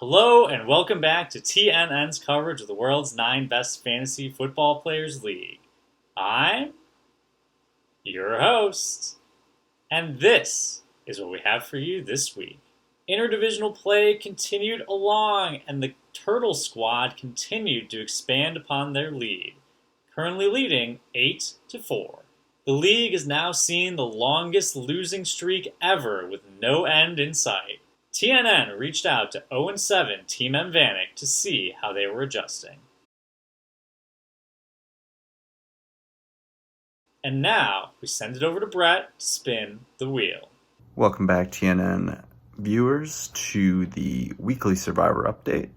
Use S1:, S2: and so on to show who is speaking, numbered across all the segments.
S1: Hello and welcome back to TNN's coverage of the world's 9 best fantasy football players league. I'm your host, and this is what we have for you this week. Interdivisional play continued along, and the Turtle Squad continued to expand upon their lead, currently leading 8-4. The league is now seeing the longest losing streak ever with no end in sight. TNN reached out to 0-7 Team M Vanek to see how they were adjusting. And now, we send it over to Brett to spin the wheel.
S2: Welcome back, TNN viewers, to the weekly Survivor update.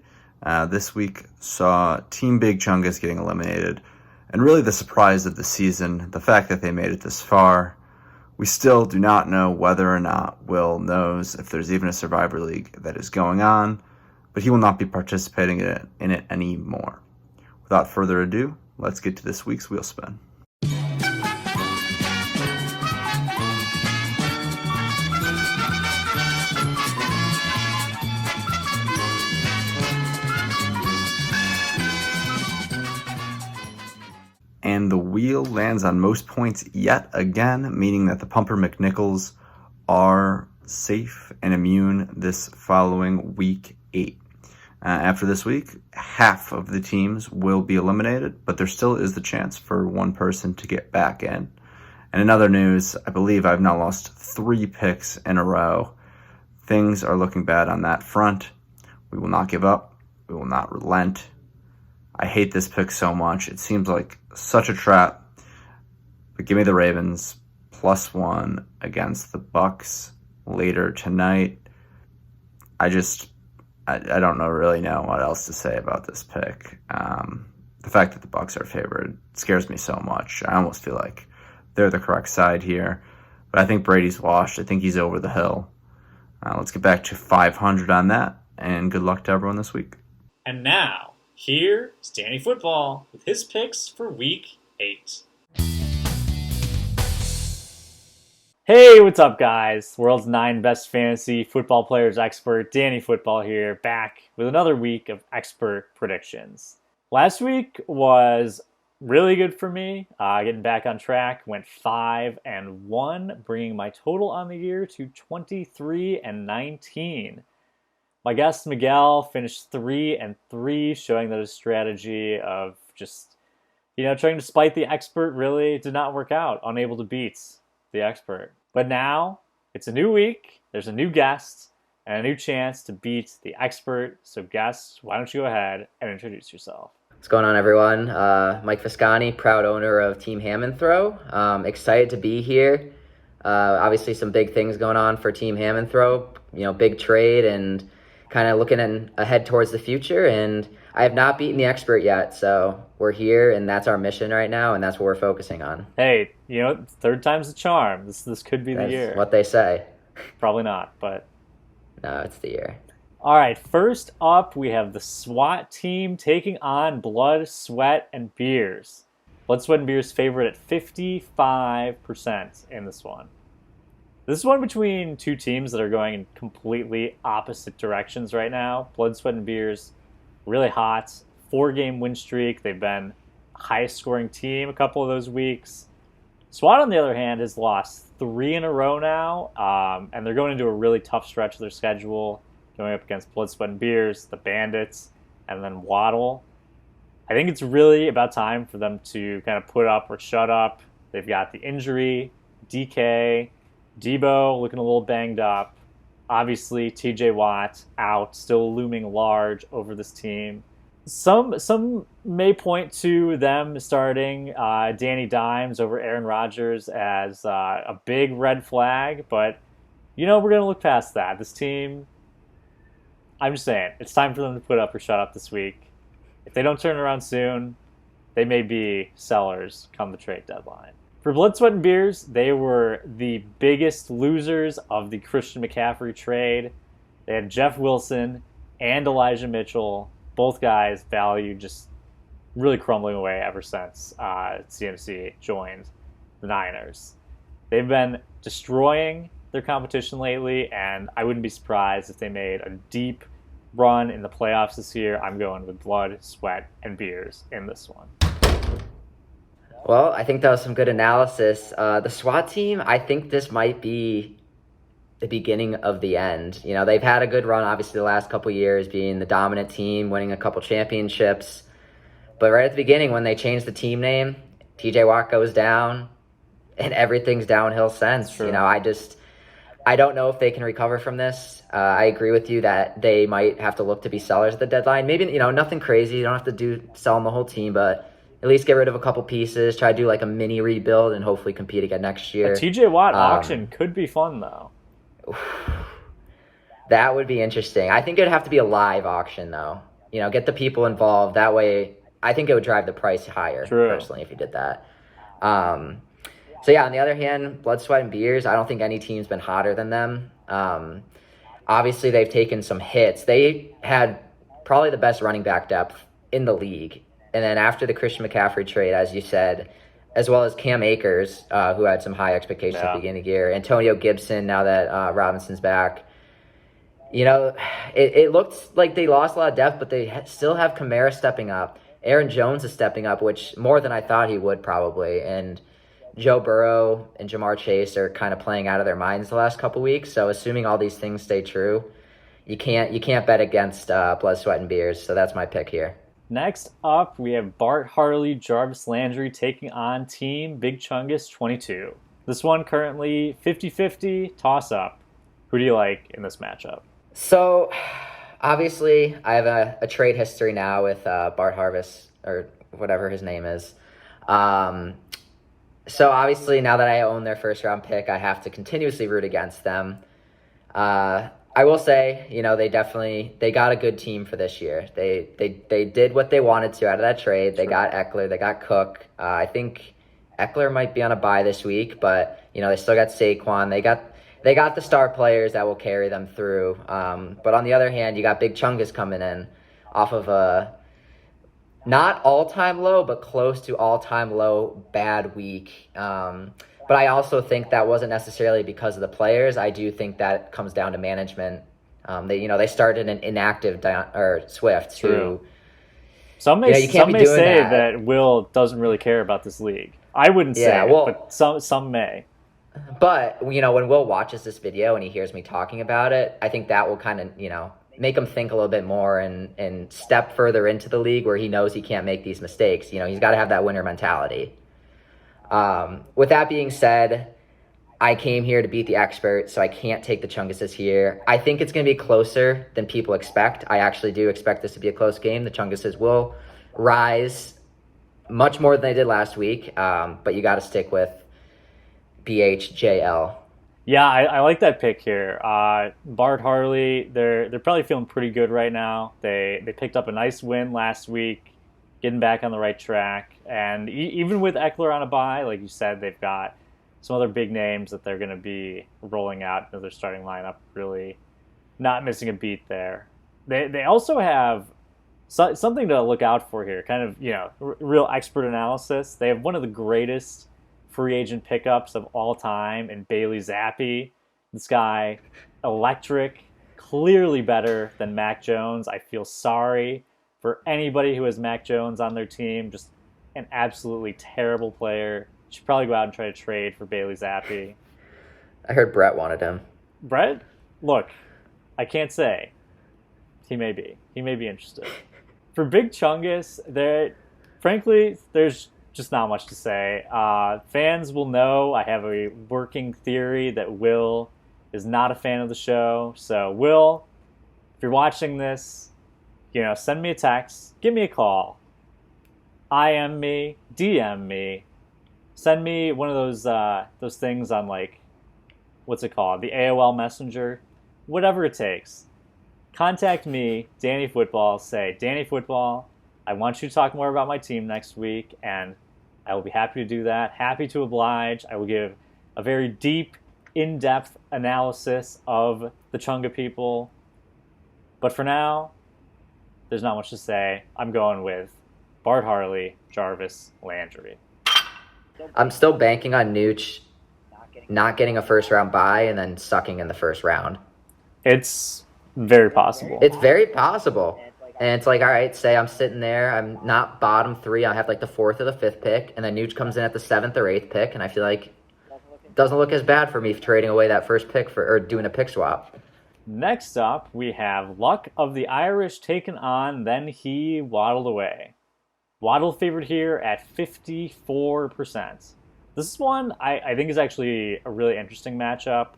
S2: This week saw Team Big Chungus getting eliminated, and really the surprise of the season, the fact that they made it this far. We still do not know whether or not Will knows if there's even a Survivor League that is going on, but he will not be participating in it anymore. Without further ado, let's get to this week's wheel spin. And the wheel lands on most points yet again, meaning that the Pumper McNichols are safe and immune this following week 8. After this week, half of the teams will be eliminated, but there still is the chance for one person to get back in. And in other news, I believe I've now lost 3 picks in a row. Things are looking bad on that front. We will not give up. We will not relent. I hate this pick so much. It seems like such a trap. But give me the Ravens +1 against the Bucks later tonight. I don't really know what else to say about this pick. The fact that the Bucks are favored scares me so much. I almost feel like they're the correct side here. But I think Brady's washed. I think he's over the hill. Let's get back to 500 on that. And good luck to everyone this week.
S1: And now, here's Danny Football with his picks for Week 8. Hey, what's up, guys? World's 9 best fantasy football players expert, Danny Football here, back with another week of expert predictions. Last week was really good for me, getting back on track. Went 5-1, bringing my total on the year to 23-19. My guest Miguel finished 3-3, showing that his strategy of just, trying to spite the expert really did not work out, unable to beat the expert. But now, it's a new week, there's a new guest, and a new chance to beat the expert. So guest, why don't you go ahead and introduce yourself?
S3: What's going on, everyone? Mike Viscani, proud owner of Team Ham and Throw. Excited to be here. Obviously, some big things going on for Team Ham and Throw. Big trade and kind of looking ahead towards the future, and I have not beaten the expert yet, so we're here, and that's our mission right now, and that's what we're focusing on.
S1: Hey, third time's the charm. This could be the year.
S3: That's what they say.
S1: Probably not, but...
S3: No, it's the year.
S1: All right, first up, we have the SWAT team taking on Blood, Sweat, and Beers. Blood, Sweat, and Beers favorite at 55% in this one. This is one between two teams that are going in completely opposite directions right now. Blood, Sweat, and Beers, really hot. 4-game win streak. They've been a highest-scoring team a couple of those weeks. SWAT, on the other hand, has lost 3 in a row now, and they're going into a really tough stretch of their schedule, going up against Blood, Sweat, and Beers, the Bandits, and then Waddle. I think it's really about time for them to kind of put up or shut up. They've got the injury, DK, Debo looking a little banged up. Obviously, TJ Watt out, still looming large over this team. Some may point to them starting Danny Dimes over Aaron Rodgers as a big red flag, but we're going to look past that. This team, I'm just saying, it's time for them to put up or shut up this week. If they don't turn around soon, they may be sellers come the trade deadline. For Blood, Sweat, and Beers, they were the biggest losers of the Christian McCaffrey trade. They had Jeff Wilson and Elijah Mitchell, both guys valued just really crumbling away ever since CMC joined the Niners. They've been destroying their competition lately, and I wouldn't be surprised if they made a deep run in the playoffs this year. I'm going with blood, sweat, and beers in this one.
S3: Well, I think that was some good analysis. The SWAT team, I think this might be the beginning of the end. You know, they've had a good run, obviously, the last couple years, being the dominant team, winning a couple championships. But right at the beginning, when they changed the team name, TJ Watt goes down, and everything's downhill since. You know, I don't know if they can recover from this. I agree with you that they might have to look to be sellers at the deadline. Maybe, you know, nothing crazy. You don't have to selling the whole team, but at least get rid of a couple pieces, try to do like a mini rebuild, and hopefully compete again next year.
S1: A TJ Watt auction could be fun, though.
S3: That would be interesting. I think it'd have to be a live auction, though. You know, get the people involved. That way, I think it would drive the price higher, personally, if you did that. So, yeah, on the other hand, blood, sweat, and beers, I don't think any team's been hotter than them. Obviously, they've taken some hits. They had probably the best running back depth in the league. And then after the Christian McCaffrey trade, as you said, as well as Cam Akers, who had some high expectations at the beginning of the year, Antonio Gibson, now that Robinson's back. You know, it looked like they lost a lot of depth, but they still have Kamara stepping up. Aaron Jones is stepping up, which more than I thought he would probably. And Joe Burrow and Jamar Chase are kind of playing out of their minds the last couple weeks. So assuming all these things stay true, you can't bet against blood, sweat, and beers. So that's my pick here.
S1: Next up, we have Bart Harley, Jarvis Landry taking on Team Big Chungus 22. This one currently 50-50, toss-up. Who do you like in this matchup?
S3: So, obviously, I have a trade history now with Bart Harvest, or whatever his name is. So, obviously, now that I own their first-round pick, I have to continuously root against them. I will say, you know, they got a good team for this year. They did what they wanted to out of that trade. They got Eckler, they got Cook. I think Eckler might be on a bye this week, but, you know, they still got Saquon. They got the star players that will carry them through. But on the other hand, you got Big Chungus coming in off of a not all-time low, but close to all-time low bad week. But I also think that wasn't necessarily because of the players. I do think that comes down to management. They started an inactive Swift.
S1: True. Some may say that Will doesn't really care about this league. I wouldn't say it, but some may.
S3: But, you know, when Will watches this video and he hears me talking about it, I think that will kind of, you know, make him think a little bit more and step further into the league where he knows he can't make these mistakes. You know, he's got to have that winner mentality. With that being said, I came here to beat the expert, so I can't take the Chunguses here. I think it's going to be closer than people expect. I actually do expect this to be a close game. The Chunguses will rise much more than they did last week, but you got to stick with BHJL.
S1: Yeah, I like that pick here. Bart Harley, they're probably feeling pretty good right now. They picked up a nice win last week, getting back on the right track. And even with Eckler on a bye, like you said, they've got some other big names that they're going to be rolling out into their starting lineup, really not missing a beat there. They also have something to look out for here, kind of, you know, real expert analysis. They have one of the greatest free agent pickups of all time in Bailey Zappi. This guy, electric, clearly better than Mac Jones. I feel sorry for anybody who has Mac Jones on their team. Just an absolutely terrible player. Should probably go out and try to trade for Bailey Zappi.
S3: I heard Brett wanted him.
S1: Brett? Look, I can't say. He may be interested. For Big Chungus, frankly, there's just not much to say. Fans will know I have a working theory that Will is not a fan of the show. So, Will, if you're watching this, you know, send me a text, give me a call, IM me, DM me, send me one of those things on, like, what's it called, the AOL Messenger, whatever it takes. Contact me, Danny Football, say, Danny Football, I want you to talk more about my team next week, and I will be happy to do that. Happy to oblige. I will give a very deep, in-depth analysis of the Chunga people. But for now, there's not much to say. I'm going with Bart Harley, Jarvis Landry.
S3: I'm still banking on Nooch not getting a first-round bye and then sucking in the first round.
S1: It's Very possible.
S3: It's very possible. And it's like, all right, say I'm sitting there, I'm not bottom 3, I have like the 4th or the 5th pick, and then Nuge comes in at the 7th or 8th pick, and I feel like it doesn't look as bad for me trading away that first pick or doing a pick swap.
S1: Next up, we have Luck of the Irish taken on Then He Waddled Away. Waddle favored here at 54%. This one I think is actually a really interesting matchup.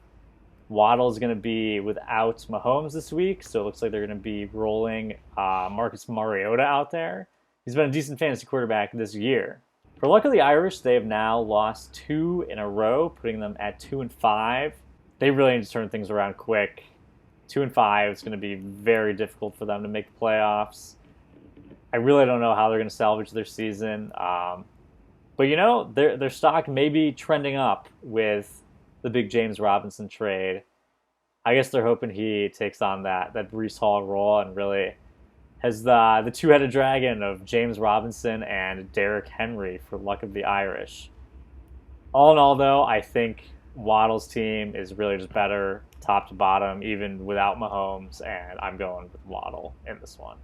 S1: Waddle is going to be without Mahomes this week, so it looks like they're going to be rolling Marcus Mariota out there. He's been a decent fantasy quarterback this year. For Luck of the Irish, they have now lost 2 in a row, putting them at 2-5. They really need to turn things around quick. 2-5, it's going to be very difficult for them to make the playoffs. I really don't know how they're going to salvage their season. But you know, their stock may be trending up with the big James Robinson trade. I guess they're hoping he takes on that Breece Hall role and really has the two-headed dragon of James Robinson and Derrick Henry for Luck of the Irish. All in all, though, I think Waddle's team is really just better top to bottom, even without Mahomes, and I'm going with Waddle in this one.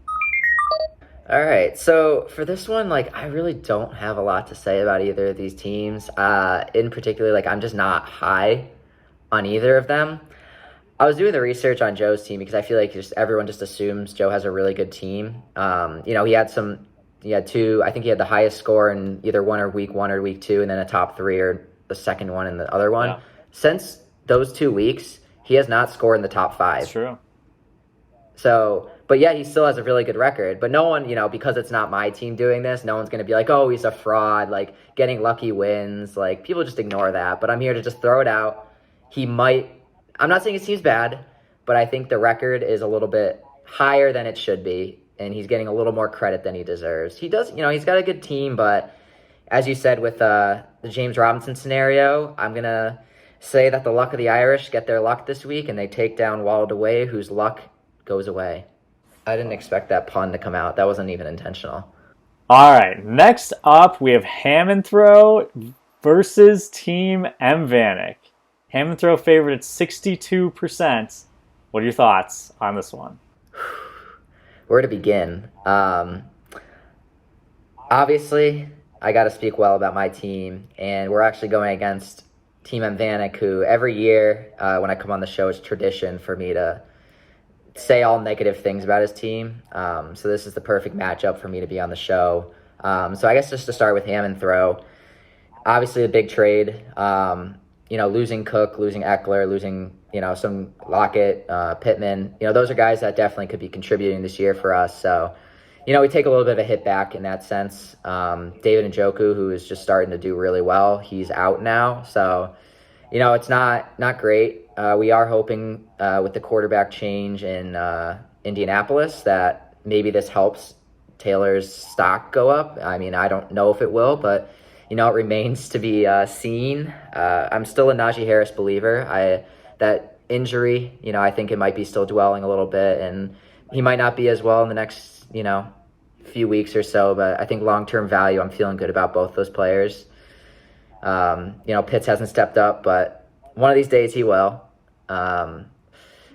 S3: All right, so for this one, like, I really don't have a lot to say about either of these teams. In particular, like, I'm just not high on either of them. I was doing the research on Joe's team because I feel like everyone just assumes Joe has a really good team. He had 2, I think he had the highest score in either week 1 or week 2, and then a top 3 or the second one and the other one.
S1: Yeah.
S3: Since those 2 weeks, he has not scored in the top 5.
S1: That's true.
S3: So, but yeah, he still has a really good record. But no one, because it's not my team doing this, no one's going to be like, oh, he's a fraud, like getting lucky wins. Like, people just ignore that. But I'm here to just throw it out. I'm not saying his team's bad, but I think the record is a little bit higher than it should be. And he's getting a little more credit than he deserves. He does, he's got a good team. But as you said with the James Robinson scenario, I'm going to say that the Luck of the Irish get their luck this week and they take down Waddled Away, whose luck goes away. I didn't expect that pun to come out. That wasn't even intentional.
S1: All right, next up we have Ham and Throw versus Team M Vanek. Ham and Throw favored at 62%. What are your thoughts on this one?
S3: Where to begin? Obviously, I got to speak well about my team, and we're actually going against Team M Vanek, who every year when I come on the show, it's tradition for me to say all negative things about his team. So this is the perfect matchup for me to be on the show. So I guess just to start with Ham and Throw, obviously a big trade. Losing Cook, losing Eckler, losing some Lockett, Pittman. Those are guys that definitely could be contributing this year for us. So we take a little bit of a hit back in that sense. David Njoku, who is just starting to do really well, he's out now. So it's not great. We are hoping with the quarterback change in Indianapolis that maybe this helps Taylor's stock go up. I mean, I don't know if it will, but it remains to be seen. I'm still a Najee Harris believer. That injury, I think it might be still dwelling a little bit, and he might not be as well in the next, few weeks or so. But I think long-term value, I'm feeling good about both those players. Pitts hasn't stepped up, but one of these days he will.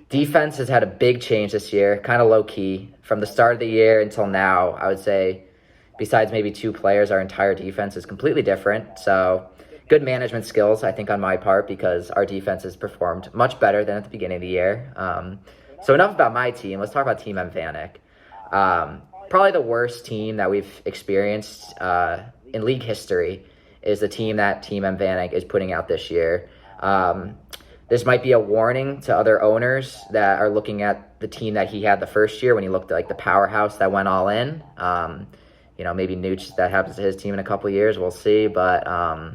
S3: Defense has had a big change this year, kind of low-key. From the start of the year until now, I would say, besides maybe 2 players, our entire defense is completely different. So good management skills, I think, on my part, because our defense has performed much better than at the beginning of the year. So enough about my team. Let's talk about Team M Vanek. Probably the worst team that we've experienced in league history is the team that Team M Vanek is putting out this year. This might be a warning to other owners that are looking at the team that he had the first year when he looked like the powerhouse that went all in. Maybe Nooch, that happens to his team in a couple of years. We'll see. But, I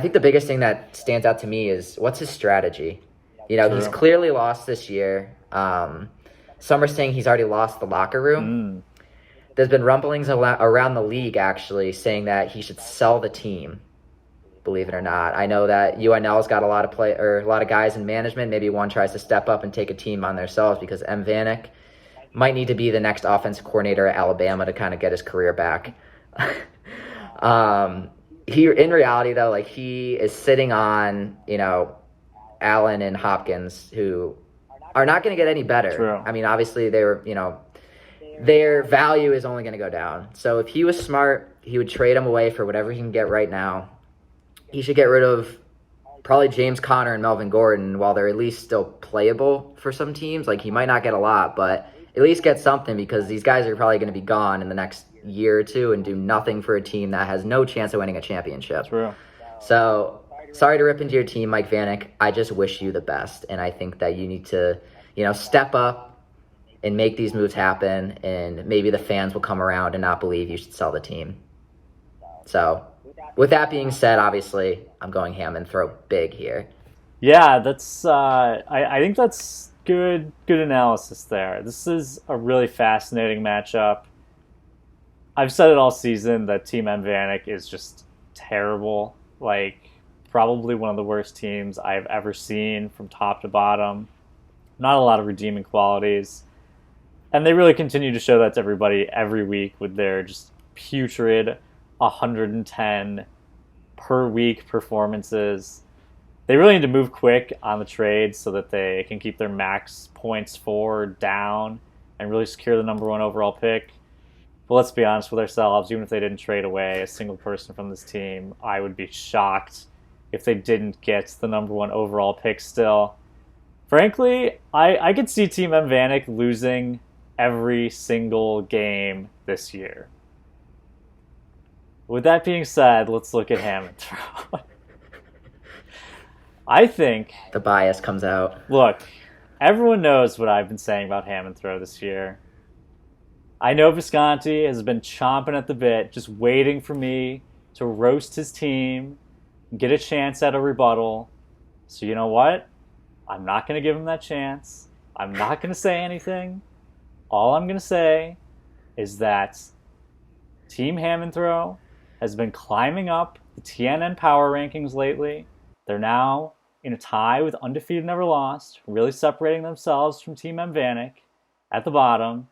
S3: think the biggest thing that stands out to me is what's his strategy? He's clearly lost this year. Some are saying he's already lost the locker room. There's been rumblings around the league, actually, saying that he should sell the team, believe it or not. I know that UNL's got a lot of guys in management. Maybe one tries to step up and take a team on themselves because M Vanek might need to be the next offensive coordinator at Alabama to kind of get his career back. In reality, though, he is sitting on, Allen and Hopkins, who are not going to get any better.
S1: True.
S3: I mean, obviously their value is only going to go down. So if he was smart, he would trade him away for whatever he can get right now. He should get rid of probably James Conner and Melvin Gordon while they're at least still playable for some teams. Like, he might not get a lot, but at least get something, because these guys are probably going to be gone in the next year or two and do nothing for a team that has no chance of winning a championship.
S1: True.
S3: So, sorry to rip into your team, Mike Vanek. I just wish you the best, and I think that you need to, step up and make these moves happen, and maybe the fans will come around and not believe you should sell the team. So, with that being said, obviously, I'm going Hammond throw big here.
S1: Yeah, that's. I think that's good analysis there. This is a really fascinating matchup. I've said it all season that Team M Vanek is just terrible. Like, probably one of the worst teams I've ever seen from top to bottom. Not a lot of redeeming qualities. And they really continue to show that to everybody every week with their just putrid 110 per week performances. They really need to move quick on the trade so that they can keep their max points for down and really secure the number 1 overall pick. But let's be honest with ourselves, even if they didn't trade away a single person from this team, I would be shocked if they didn't get the number 1 overall pick still. Frankly, I could see Team M Vanek losing every single game this year. With that being said, let's look at Hammond throw. I think
S3: the bias comes out.
S1: Look, everyone knows what I've been saying about Hammond throw this year. I know Visconti has been chomping at the bit, just waiting for me to roast his team, get a chance at a rebuttal. So you know what? I'm not going to give him that chance. I'm not going to say anything. All I'm going to say is that Team Hammond throw has been climbing up the TNN power rankings lately. They're now in a tie with Undefeated Never Lost, really separating themselves from Team M Vanek at the bottom.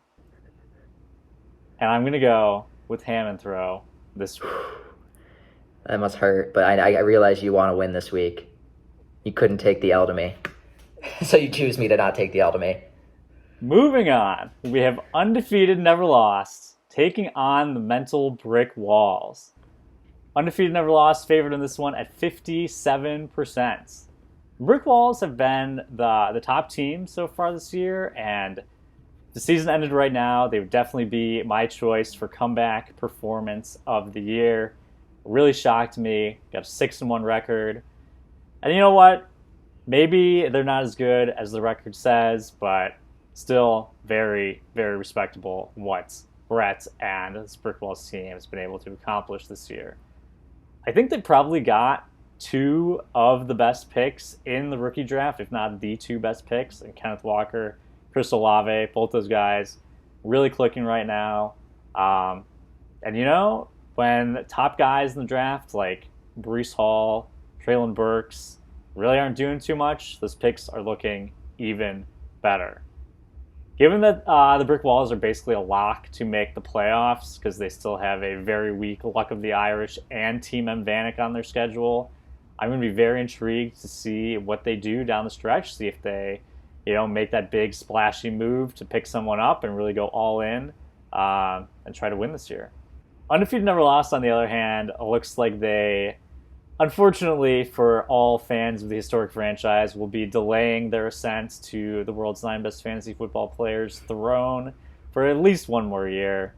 S1: And I'm going to go with Hammond throw this week.
S3: That must hurt, but I realize you want to win this week. You couldn't take the L to me. So you choose me to not take the L to me.
S1: Moving on, we have Undefeated Never Lost taking on the Mental Brick Walls. Undefeated Never Lost favored in this one at 57%. Brick Walls have been the top team so far this year, and if the season ended right now, they would definitely be my choice for comeback performance of the year. Really shocked me. Got a 6-1 record. And you know what? Maybe they're not as good as the record says, but still very, very respectable what Brett and this Brick Walls team has been able to accomplish this year. I think they probably got 2 of the best picks in the rookie draft, if not the 2 best picks, and Kenneth Walker, Chris Olave, both those guys really clicking right now. And you know, when top guys in the draft like Breece Hall, Traylon Burks really aren't doing too much, those picks are looking even better. Given that the Brick Walls are basically a lock to make the playoffs because they still have a very weak Luck of the Irish and Team M Vanek on their schedule, I'm going to be very intrigued to see what they do down the stretch, see if they make that big splashy move to pick someone up and really go all in and try to win this year. Undefeated Never Lost, on the other hand, looks like they, unfortunately for all fans of the historic franchise, will be delaying their ascent to the world's 9 best fantasy football players throne for at least one more year.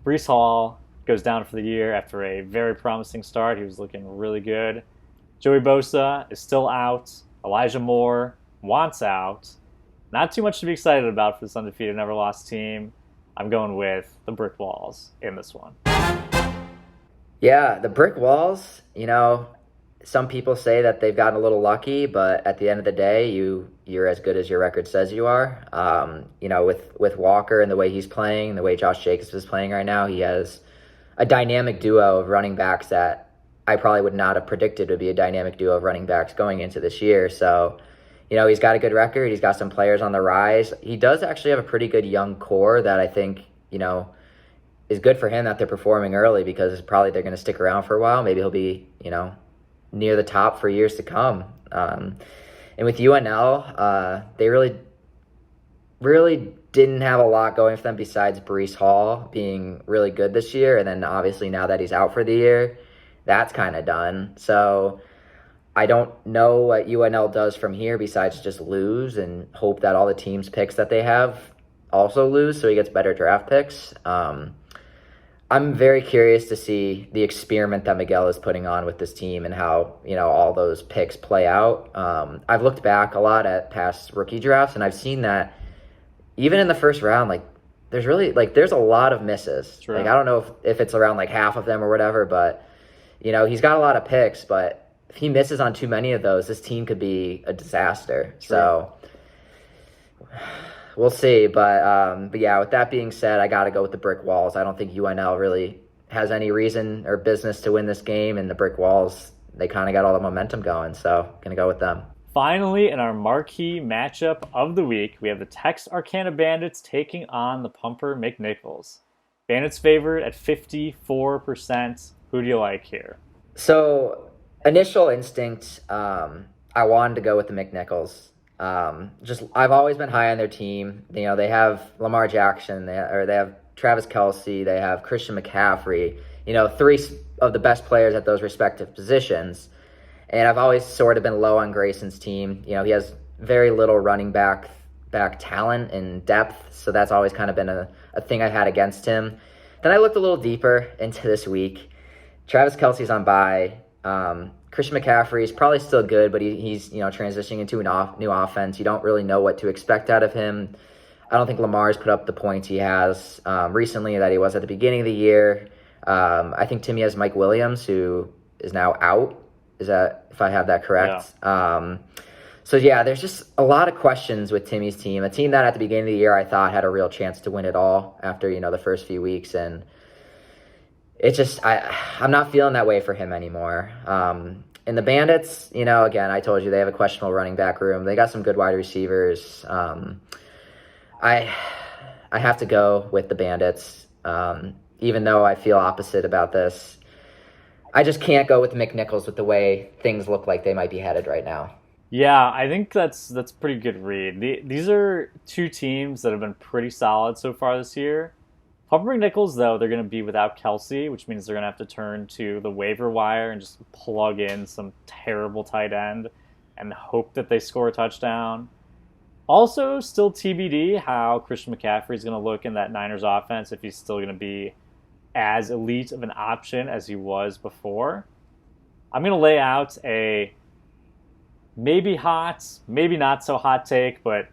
S1: Breece Hall goes down for the year after a very promising start. He was looking really good. Joey Bosa is still out. Elijah Moore wants out. Not too much to be excited about for this Undefeated Never Lost team. I'm going with the Brick Walls in this one.
S3: Yeah, the Brick Walls, some people say that they've gotten a little lucky, but at the end of the day, you're as good as your record says you are. With Walker and the way he's playing, the way Josh Jacobs is playing right now, he has a dynamic duo of running backs that I probably would not have predicted would be a dynamic duo of running backs going into this year. So, he's got a good record. He's got some players on the rise. He does actually have a pretty good young core that I think, is good for him that they're performing early, because probably they're going to stick around for a while. Maybe he'll be, near the top for years to come. And with UNL, they really really didn't have a lot going for them besides Breece Hall being really good this year. And then obviously now that he's out for the year, that's kind of done. So I don't know what UNL does from here besides just lose and hope that all the teams' picks that they have also lose so he gets better draft picks. I'm very curious to see the experiment that Miguel is putting on with this team and how, all those picks play out. I've looked back a lot at past rookie drafts, and I've seen that even in the first round, there's a lot of misses.
S1: True.
S3: I don't know if it's around half of them or whatever, but he's got a lot of picks, but if he misses on too many of those, this team could be a disaster.
S1: True.
S3: So we'll see. But yeah, with that being said, I got to go with the brick walls. I don't think UNL really has any reason or business to win this game, and the brick walls, they kind of got all the momentum going. So going to go with them.
S1: Finally, in our marquee matchup of the week, we have the Texarkana Bandits taking on the Pumper McNichols. Bandits favored at 54%. Who do you like here?
S3: So, initial instinct, I wanted to go with the McNichols. I've always been high on their team. They have Lamar Jackson, they have Travis Kelce, they have Christian McCaffrey. Three of the best players at those respective positions. And I've always sort of been low on Grayson's team. He has very little running back talent and depth, so that's always kind of been a thing I had against him. Then I looked a little deeper into this week. Travis Kelce's on bye. Christian McCaffrey is probably still good, but he's transitioning into a new offense. You don't really know what to expect out of him. I don't think Lamar's put up the points he has recently that he was at the beginning of the year. I think Timmy has Mike Williams, who is now out. Is that, if I have that correct?
S1: Yeah.
S3: So yeah, there's just a lot of questions with Timmy's team. A team that at the beginning of the year I thought had a real chance to win it all after the first few weeks, and it's just I'm not feeling that way for him anymore. And the Bandits, again, I told you they have a questionable running back room. They got some good wide receivers. I have to go with the Bandits, even though I feel opposite about this. I just can't go with McNichols with the way things look like they might be headed right now.
S1: Yeah, I think that's a pretty good read. These are two teams that have been pretty solid so far this year. Pumper McNichols, though, they're going to be without Kelce, which means they're going to have to turn to the waiver wire and just plug in some terrible tight end and hope that they score a touchdown. Also, still TBD how Christian McCaffrey is going to look in that Niners offense, if he's still going to be as elite of an option as he was before. I'm going to lay out a maybe hot, maybe not so hot take, but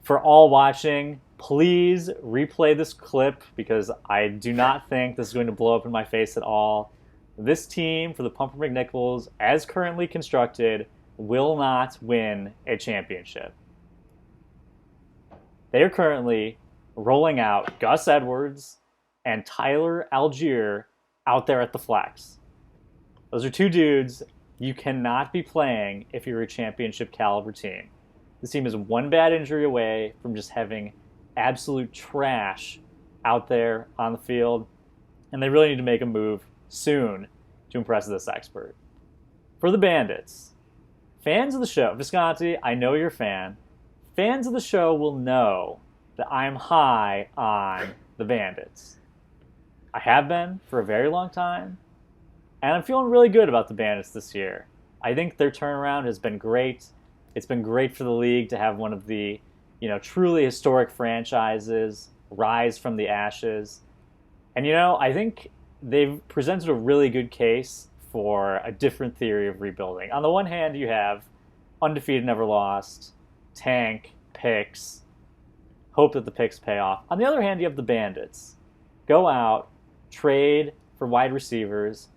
S1: for all watching, please replay this clip because I do not think this is going to blow up in my face at all. This team for the Pumper McNichols, as currently constructed, will not win a championship. They are currently rolling out Gus Edwards and Tyler Algier out there at the flex. Those are two dudes you cannot be playing if you're a championship caliber team. This team is one bad injury away from just having absolute trash out there on the field, and they really need to make a move soon to impress this expert. For the Bandits, fans of the show, Visconti, I know you're a fan. Fans of the show will know that I'm high on the Bandits. I have been for a very long time, and I'm feeling really good about the Bandits this year. I think their turnaround has been great. It's been great for the league to have one of the, truly historic franchises rise from the ashes. And, I think they've presented a really good case for a different theory of rebuilding. On the one hand, you have undefeated, never lost, tank, picks, hope that the picks pay off. On the other hand, you have the Bandits. Go out, trade for wide receivers,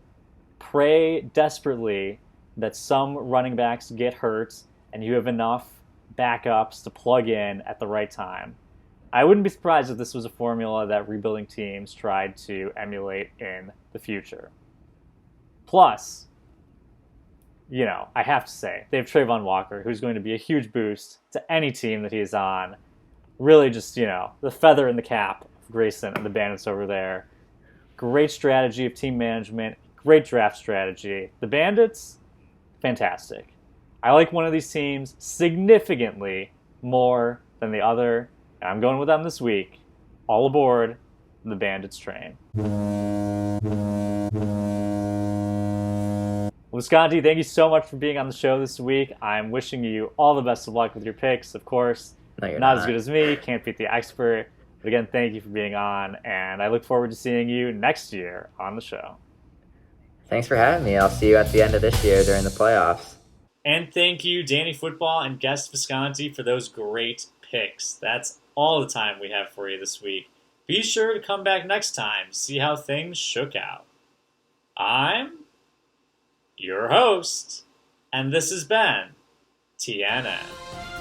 S1: pray desperately that some running backs get hurt and you have enough backups to plug in at the right time. I wouldn't be surprised if this was a formula that rebuilding teams tried to emulate in the future. Plus, I have to say, they have Trayvon Walker, who's going to be a huge boost to any team that he is on. Really just, the feather in the cap of Grayson and the Bandits over there. Great strategy of team management, great draft strategy. The Bandits, fantastic. I like one of these teams significantly more than the other. And I'm going with them this week. All aboard the Bandits train. Visconti, thank you so much for being on the show this week. I'm wishing you all the best of luck with your picks, of course.
S3: No, you're
S1: Not as good as me, can't beat the expert. But again, thank you for being on, and I look forward to seeing you next year on the show.
S3: Thanks for having me. I'll see you at the end of this year during the playoffs.
S1: And thank you, Danny Football and Guest Visconti, for those great picks. That's all the time we have for you this week. Be sure to come back next time to see how things shook out. I'm your host, and this has been TNN.